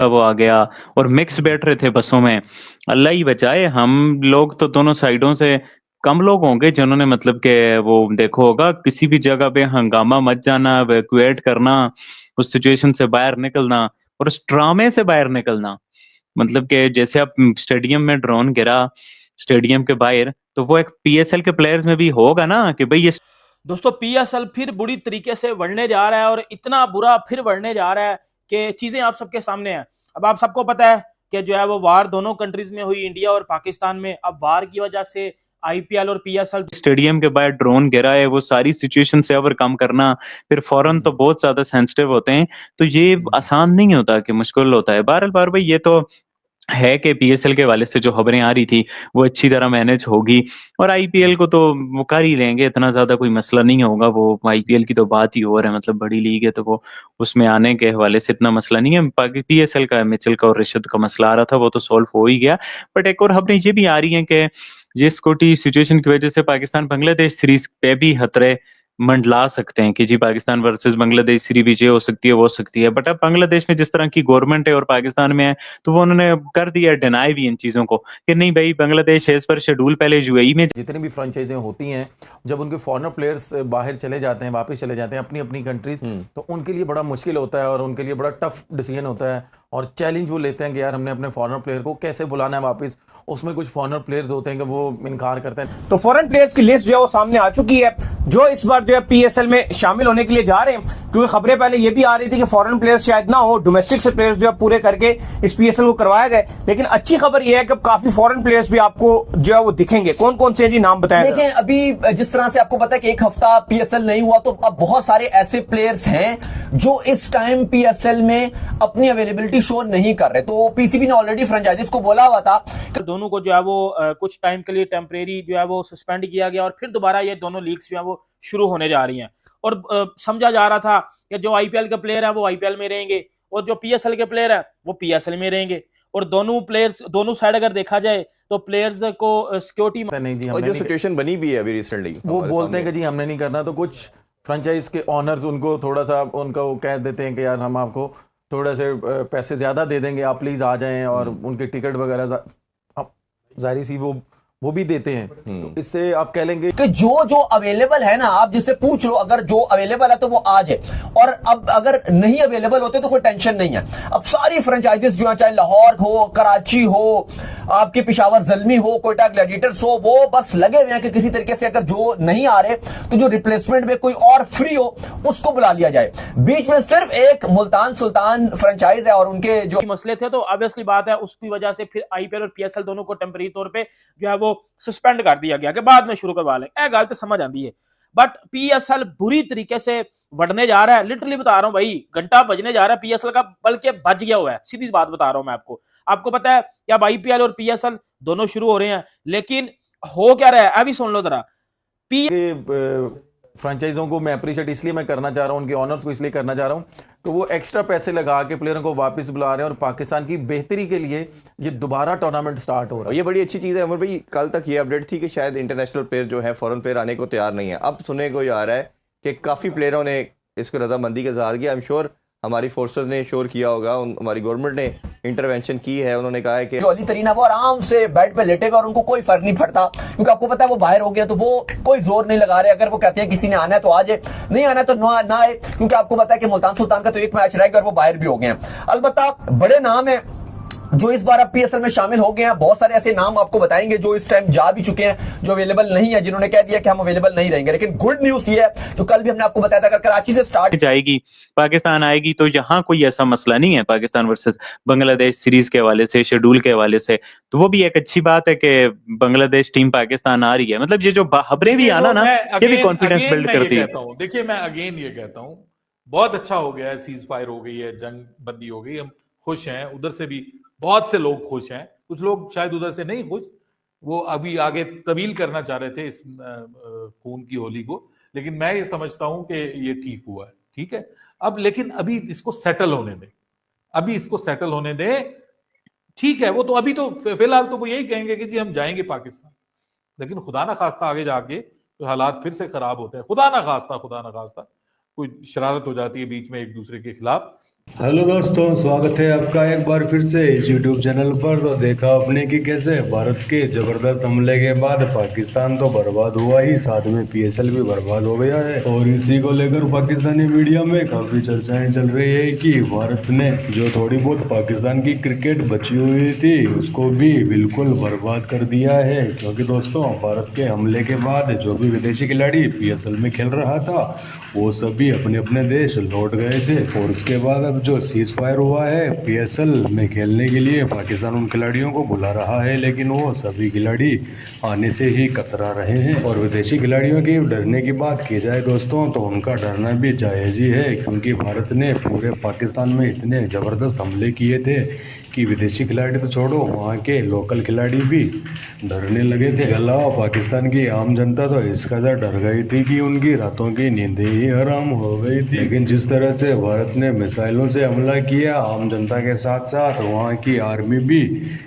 वो आ गया और मिक्स बैठ रहे थे बसों में। अल्लाह ही बचाए, हम लोग तो दोनों साइडों से कम लोग होंगे जिन्होंने मतलब के वो देखो होगा किसी भी जगह पे हंगामा मच जाना, इवैक्यूएट करना, उस सिचुएशन से बाहर निकलना और उस ड्रामे से बाहर निकलना। मतलब कि जैसे अब स्टेडियम में ड्रोन गिरा स्टेडियम के बाहर, तो वो एक पीएसएल के प्लेयर्स में भी होगा ना कि भाई ये दोस्तों पीएसएल फिर बुरी तरीके से बढ़ने जा रहा है और इतना बुरा फिर बढ़ने जा रहा है कि चीजें आप सबके सामने हैं। अब आप सबको पता है कि जो है वो वार दोनों कंट्रीज में हुई, इंडिया और पाकिस्तान में। अब वार की वजह से आईपीएल और पीएसएल स्टेडियम के बाहर ड्रोन गिरा है, वो सारी सिचुएशन से ओवरकम करना फिर फौरन तो बहुत ज्यादा सेंसिटिव होते हैं। तो ये आसान नहीं होता कि मुश्किल होता है। बहरहाल बार भाई ये तो है कि पीएसएल के वाले से जो खबरें आ रही थी वो अच्छी तरह मैनेज होगी और आईपीएल को तो वो कर ही लेंगे, इतना ज्यादा कोई मसला नहीं होगा। वो आईपीएल की तो बात ही और है, मतलब बड़ी लीग है तो वो उसमें आने के हवाले से इतना मसला नहीं है। बाकी पीएसएल का मिचेल का और ऋषद का मसला आ रहा था वो तो सॉल्व हो ही गया। बट एक और खबरें ये भी आ रही हैं कि ये स्कूटी सिचुएशन की वजह से पाकिस्तान बांग्लादेश सीरीज पे भी खतरे मंडला सकते हैं कि जी पाकिस्तान वर्सेस बांग्लादेश सीरीज विजय हो सकती है, वो हो सकती है। बट अब बांग्लादेश में जिस तरह की गवर्नमेंट है और पाकिस्तान में है, तो वो उन्होंने कर दिया डिनाई भी इन चीजों को कि नहीं भाई बांग्लादेश एज पर शेड्यूल पहले यूएई में जितनी भी फ्रेंचाइजें होती हैं, जब उनके फॉरेनर प्लेयर्स बाहर चले जाते हैं, वापस चले जाते हैं अपनी अपनी कंट्रीज, तो उनके लिए बड़ा मुश्किल होता है और उनके लिए बड़ा टफ डिसीजन होता है और चैलेंज वो लेते हैं कि यार हमने अपने फॉरेनर प्लेयर को कैसे बुलाना है वापस। उसमें कुछ फॉरेनर प्लेयर्स होते हैं कि वो इनकार करते हैं। तो फॉरेन प्लेयर्स की लिस्ट जो है वो सामने आ चुकी है जो इस बार जो है पीएसएल में शामिल होने के लिए जा रहे हैं, क्योंकि खबरें पहले ये भी आ रही थी कि फॉरेन प्लेयर्स शायद ना हो, डोमेस्टिक से प्लेयर्स जो है पूरे करके इस पीएसएल को करवाया जाए। लेकिन अच्छी खबर यह है कि अब काफी फॉरेन प्लेयर्स भी आपको जो है वो दिखेंगे। कौन कौन से जी नाम बताएं? देखें, अभी जिस तरह से आपको पता है कि एक हफ्ता पीएसएल नहीं हुआ, तो अब बहुत सारे ऐसे प्लेयर्स हैं जो इस टाइम पीएसएल में अपनी अवेलेबिलिटी शो नहीं कर रहे। तो पीसीबी ने ऑलरेडी फ्रेंचाइजीज को बोला हुआ था दोनों को जो है वो कुछ टाइम के लिए टेम्परेरी जो है वो सस्पेंड किया गया और फिर दोबारा ये दोनों लीग्स जो है वो शुरू होने जा रही हैं। और समझा जा रहा था कि जो आईपीएल के प्लेयर हैं वो आईपीएल में रहेंगे और जो पीएसएल के प्लेयर हैं वो पीएसएल में रहेंगे। और दोनों प्लेयर्स, दोनों साइड अगर देखा जाए तो प्लेयर्स को सिक्योरिटी नहीं जी, और जो सिचुएशन बनी भी है अभी रिसेंटली, वो बोलते हैं कि जी हमने नहीं करना, तो कुछ फ्रेंचाइज के ऑनर्स उनको थोड़ा सा उनका वो कह देते हैं कि यार हम आपको थोड़े से पैसे ज्यादा दे देंगे, आप प्लीज आ जाएं, और उनके टिकट वगैरह जाहिर सी वो भी देते हैं। तो इससे आप कह लेंगे कि जो जो अवेलेबल है ना, आप जिससे पूछ लो, अगर जो अवेलेबल है तो वो आ जाए, और अब अगर नहीं अवेलेबल होते तो कोई टेंशन नहीं है। अब सारी फ्रेंचाइजीज जो है, चाहे लाहौर हो, कराची हो, आपके पिशावर जल्मी हो, कोयटा ग्लैडिएटर्स हो, वो बस लगे हुए हैं कि किसी तरीके से अगर जो नहीं आ रहे तो जो रिप्लेसमेंट में कोई और फ्री हो उसको बुला लिया जाए। बीच में सिर्फ एक मुल्तान सुल्तान फ्रेंचाइज है और उनके जो मसले थे, तो ऑब्वियसली बात है उसकी वजह से फिर आईपीएल और पीएसएल दोनों को टेम्परेरी तौर पे जो है वो सस्पेंड कर दिया गया कि बाद में शुरू करवा लें। गल तो समझ आती है, बट पीएसएल बुरी तरीके से बढ़ने जा रहा है। लिटरली बता रहा हूं भाई, घंटा बजने जा रहा है पीएसएल का, बल्कि बज गया हुआ है। सीधी बात बता रहा हूं मैं आपको पता है कि अब आईपीएल और पीएसएल दोनों शुरू हो रहे हैं, लेकिन हो क्या रहा है अभी सुन लो जरा। फ्रेंचाइजों को मैं अप्रिशिएट इसलिए मैं करना चाह रहा हूं, उनके ऑनर्स को इसलिए करना चाह रहा हूं कि वो एक्स्ट्रा पैसे लगा के प्लेयरों को वापस बुला रहे हैं और पाकिस्तान की बेहतरी के लिए ये दोबारा टूर्नामेंट स्टार्ट हो रहा है। ये बड़ी अच्छी चीज़ है अमर भाई। कल तक ये अपडेट थी कि शायद इंटरनेशनल प्लेयर जो है फॉरेन प्लेयर आने को तैयार नहीं है। अब सुनने को आ रहा है कि काफ़ी प्लेयरों ने इसको रजामंदी का इजहार किया। आई एम श्योर हमारी फोर्सेस ने श्योर किया होगा, हमारी गवर्नमेंट ने इंटरवेंशन की है। उन्होंने कहा है कि जो अली तरीन है वो आराम से बेड पे लेटेगा और उनको कोई फर्क नहीं पड़ता, क्योंकि आपको पता है वो बाहर हो गया, तो वो कोई जोर नहीं लगा रहे। अगर वो कहते हैं किसी ने आना है तो आ जाए, नहीं आना है तो ना आए, क्योंकि आपको पता है कि मुल्तान सुल्तान का तो एक मैच रहेगा और वो बाहर भी हो गए हैं। अलबत्ता बड़े नाम है जो इस बार अब पीएसएल में शामिल हो गए हैं। बहुत सारे ऐसे नाम आपको बताएंगे जो इस टाइम जा भी चुके हैं, जो अवेलेबल नहीं है, जिन्होंने कह दिया कि हम अवेलेबल नहीं रहेंगे। लेकिन गुड न्यूज ये है, तो कल भी हमने आपको बताया था, अगर कराची से स्टार्ट जाएगी पाकिस्तान आएगी तो यहाँ कोई ऐसा मसला नहीं है पाकिस्तान वर्सेस बांग्लादेश सीरीज के हवाले से, शेड्यूल के हवाले से। तो वो भी एक अच्छी बात है कि बांग्लादेश टीम पाकिस्तान आ रही है। मतलब ये जो खबरें भी आना ना, ये भी कॉन्फिडेंस बिल्ड करती है। देखिए मैं अगेन ये कहता हूं, बहुत अच्छा हो गया है, सीज फायर हो गई है, जंग बंदी हो गई, हम खुश हैं। उधर से भी बहुत से लोग खुश हैं, कुछ लोग शायद उधर से नहीं खुश, वो अभी आगे तवील करना चाह रहे थे इस खून की होली को। लेकिन मैं ये समझता हूं कि ये ठीक हुआ है, ठीक है। अब लेकिन अभी इसको सेटल होने दें, अभी इसको सेटल होने दें, ठीक है। वो तो अभी तो फिलहाल तो वो यही कहेंगे कि जी हम जाएंगे पाकिस्तान, लेकिन खुदा ना खास्ता आगे जाके तो हालात फिर से खराब होते हैं, खुदा ना खास्ता कोई शरारत हो जाती है बीच में एक दूसरे के खिलाफ, हेलो दोस्तों, स्वागत है आपका एक बार फिर से इस यूट्यूब चैनल पर। तो देखा आपने कि कैसे भारत के जबरदस्त हमले के बाद पाकिस्तान तो बर्बाद हुआ ही, साथ में पीएसएल भी बर्बाद हो गया है। और इसी को लेकर पाकिस्तानी मीडिया में काफ़ी चर्चाएं चल रही है कि भारत ने जो थोड़ी बहुत पाकिस्तान की क्रिकेट बची हुई थी उसको भी बिल्कुल बर्बाद कर दिया है। क्योंकि दोस्तों, भारत के हमले के बाद जो भी विदेशी खिलाड़ी पीएसएल में खेल रहा था वो सभी अपने अपने देश लौट गए थे। और उसके बाद अब जो सीज फायर हुआ है, पीएसएल में खेलने के लिए पाकिस्तान उन खिलाड़ियों को बुला रहा है, लेकिन वो सभी खिलाड़ी आने से ही कतरा रहे हैं। और विदेशी खिलाड़ियों की डरने की बात की जाए दोस्तों, तो उनका डरना भी जायज़ ही है। क्योंकि भारत ने पूरे पाकिस्तान में इतने ज़बरदस्त हमले किए थे कि विदेशी खिलाड़ी तो छोड़ो, वहाँ के लोकल खिलाड़ी भी डरने लगे थे। अलावा पाकिस्तान की आम जनता तो इस कदर डर गई थी कि उनकी रातों की नींदें ही हराम हो गई थी। लेकिन जिस तरह से भारत ने मिसाइलों से हमला किया आम जनता के साथ साथ वहाँ की आर्मी भी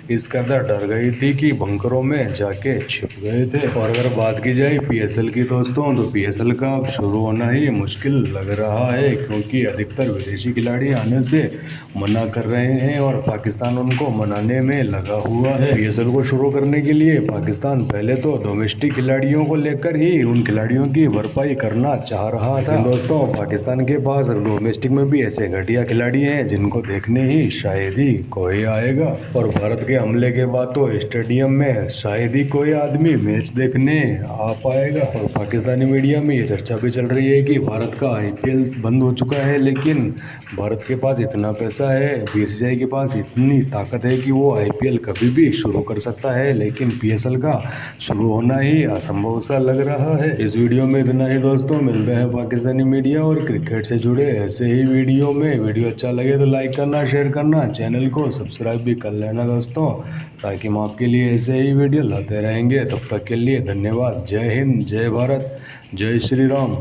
इस कदर डर गई थी कि बंकरों में जाके छिप गए थे। और अगर बात की जाए पीएसएल की दोस्तों, तो पीएसएल का अब शुरू होना ही मुश्किल लग रहा है। क्योंकि अधिकतर विदेशी खिलाड़ी आने से मना कर रहे हैं और पाकिस्तान उनको मनाने में लगा हुआ है। पीएसएल को शुरू करने के लिए पाकिस्तान पहले तो डोमेस्टिक खिलाड़ियों को लेकर ही उन खिलाड़ियों की भरपाई करना चाह रहा था। दोस्तों, पाकिस्तान के पास डोमेस्टिक में भी ऐसे घटिया खिलाड़ी हैं जिनको देखने ही शायद ही कोई आएगा। और भारत के हमले के बाद तो स्टेडियम में शायद ही कोई आदमी मैच देखने आ पाएगा। और पाकिस्तानी मीडिया में ये चर्चा भी चल रही है कि भारत का आईपीएल बंद हो चुका है, लेकिन भारत के पास इतना पैसा है, बीसीसीआई के पास इतनी ताकत है कि वो आईपीएल कभी भी शुरू कर सकता है। लेकिन पीएसएल का शुरू होना ही असंभव सा लग रहा है। इस वीडियो में इतना ही दोस्तों, मिलते हैं पाकिस्तानी मीडिया और क्रिकेट से जुड़े ऐसे ही वीडियो में। वीडियो अच्छा लगे तो लाइक करना, शेयर करना, चैनल को सब्सक्राइब भी कर लेना दोस्तों, ताकि हम आपके लिए ऐसे ही वीडियो लाते रहेंगे। तब तक के लिए धन्यवाद। जय हिंद, जय भारत, जय श्री राम।